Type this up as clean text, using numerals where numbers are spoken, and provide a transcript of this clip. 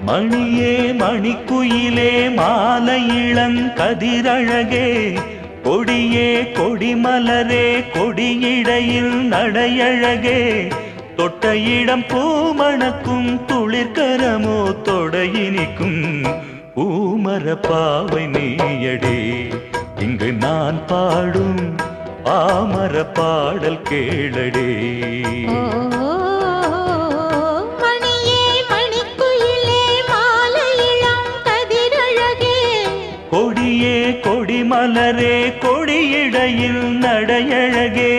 மணியே மணிக்குயிலே மாலை இளங்கதிரழகே கொடியே கொடிமலரே கொடியிடையில் நடையழகே தொட்ட இடம் பூமணக்கும் துளிர்கரமோ தொடையினிக்கும் பூமர பாவை நீயடே இங்கு நான் பாடும் பாமர பாடல் கேளடே. கொடியே கொடிமலரே கொடியிடையில் நடையழகே